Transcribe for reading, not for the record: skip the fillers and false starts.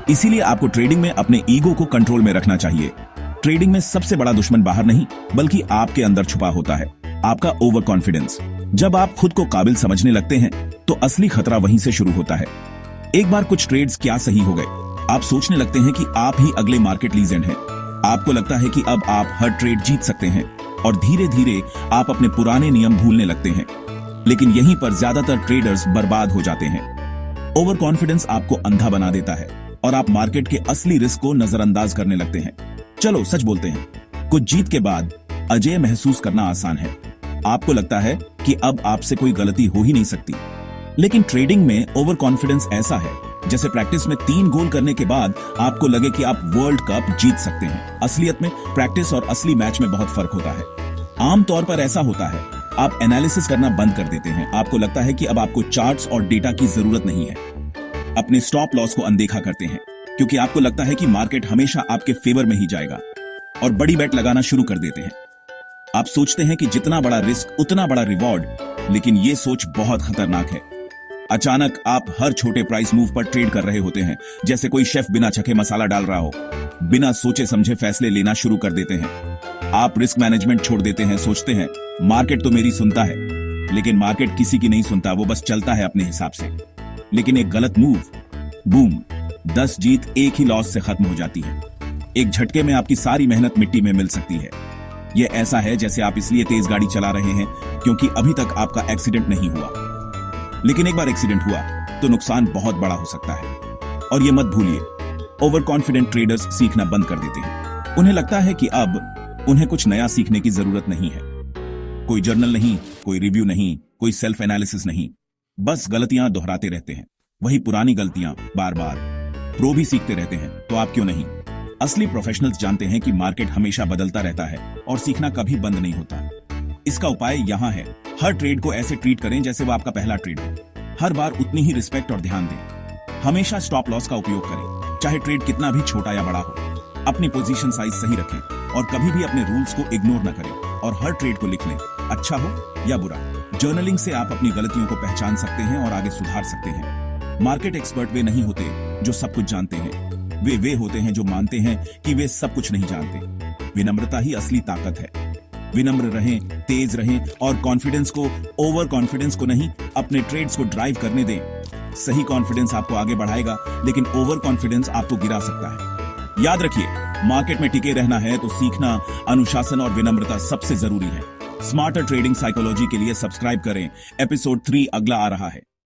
इसीलिए आपको ट्रेडिंग में अपने ईगो को कंट्रोल में रखना चाहिए। ट्रेडिंग में सबसे बड़ा दुश्मन बाहर नहीं बल्कि आपके अंदर छुपा होता है, आपका ओवर कॉन्फिडेंस। जब आप खुद को काबिल समझने लगते हैं तो असली खतरा वहीं से शुरू होता है। एक बार कुछ ट्रेड्स क्या सही हो गए, आप सोचने लगते हैं कि आप ही अगले मार्केट लीजेंड हैं। आपको लगता है कि अब आप हर ट्रेड जीत सकते हैं और धीरे धीरे आप अपने पुराने नियम भूलने लगते हैं। लेकिन यहीं पर ज्यादातर ट्रेडर्स बर्बाद हो जाते हैं। ओवर कॉन्फिडेंस आपको अंधा बना देता है और आप मार्केट के असली रिस्क को नजरअंदाज करने लगते हैं। चलो सच बोलते हैं, कुछ जीत के बाद अजेय महसूस करना आसान है। आपको लगता है कि अब आपसे कोई गलती हो ही नहीं सकती। लेकिन ट्रेडिंग में ओवर कॉन्फिडेंस ऐसा है जैसे प्रैक्टिस में 3 गोल करने के बाद आपको लगे कि आप वर्ल्ड कप जीत सकते हैं। असलियत में प्रैक्टिस और असली मैच में बहुत फर्क होता है। आमतौर पर ऐसा होता है, आप एनालिसिस करना बंद कर देते हैं। आपको लगता है कि अब आपको चार्ट्स और डेटा की जरूरत नहीं है। अपने स्टॉप लॉस को अनदेखा करते हैं क्योंकि आपको लगता है कि मार्केट हमेशा आपके फेवर में ही जाएगा, और बड़ी बेट लगाना शुरू कर देते हैं। आप सोचते हैं कि जितना बड़ा रिस्क उतना बड़ा रिवॉर्ड, लेकिन यह सोच बहुत खतरनाक है। अचानक आप हर छोटे प्राइस मूव पर ट्रेड कर रहे होते हैं, जैसे कोई शेफ बिना छके मसाला डाल रहा हो। बिना सोचे समझे फैसले लेना शुरू कर देते हैं। आप रिस्क मैनेजमेंट छोड़ देते हैं। सोचते हैं मार्केट तो मेरी सुनता है, लेकिन मार्केट किसी की नहीं सुनता, वो बस चलता है अपने हिसाब से। लेकिन एक गलत मूव, बूम, 10 जीत एक ही लॉस से खत्म हो जाती है। एक झटके में आपकी सारी मेहनत मिट्टी में मिल सकती है। यह ऐसा है जैसे आप इसलिए तेज गाड़ी चला रहे हैं क्योंकि अभी तक आपका एक्सीडेंट नहीं हुआ, लेकिन एक बार एक्सीडेंट हुआ तो नुकसान बहुत बड़ा हो सकता है। और यह मत भूलिए, ओवर कॉन्फिडेंट ट्रेडर्स सीखना बंद कर देते हैं। उन्हें लगता है कि अब उन्हें कुछ नया सीखने की जरूरत नहीं है। कोई जर्नल नहीं, कोई रिव्यू नहीं, कोई सेल्फ एनालिसिस नहीं, बस गलतियां दोहराते रहते हैं, वही पुरानी गलतियां बार बार। प्रो भी सीखते रहते हैं, तो आप क्यों नहीं? असली प्रोफेशनल्स जानते हैं कि मार्केट हमेशा बदलता रहता है और सीखना कभी बंद नहीं होता। इसका उपाय यहां है, हर ट्रेड को ऐसे ट्रीट करें जैसे वो आपका पहला ट्रेड हो। हर बार उतनी ही रिस्पेक्ट और ध्यान दें। हमेशा स्टॉप लॉस का उपयोग करें, चाहे ट्रेड कितना भी छोटा या बड़ा हो। अपनी पोजीशन साइज सही रखें और कभी भी अपने रूल्स को इग्नोर न करें, और हर ट्रेड को लिख लें, अच्छा हो या बुरा। जर्नलिंग से आप अपनी गलतियों को पहचान सकते हैं और आगे सुधार सकते हैं। मार्केट एक्सपर्ट वे नहीं होते जो सब कुछ जानते हैं, वे होते हैं जो मानते हैं कि वे सब कुछ नहीं जानते। विनम्रता ही असली ताकत है। विनम्र रहें, तेज रहें और कॉन्फिडेंस को, ओवर कॉन्फिडेंस को नहीं, अपने ट्रेड्स को ड्राइव करने दें। सही कॉन्फिडेंस आपको आगे बढ़ाएगा, लेकिन ओवर कॉन्फिडेंस आपको गिरा सकता है। याद रखिए, मार्केट में टिके रहना है तो सीखना, अनुशासन और विनम्रता सबसे जरूरी है। स्मार्टर ट्रेडिंग साइकोलॉजी के लिए सब्सक्राइब करें। एपिसोड 3 अगला आ रहा है।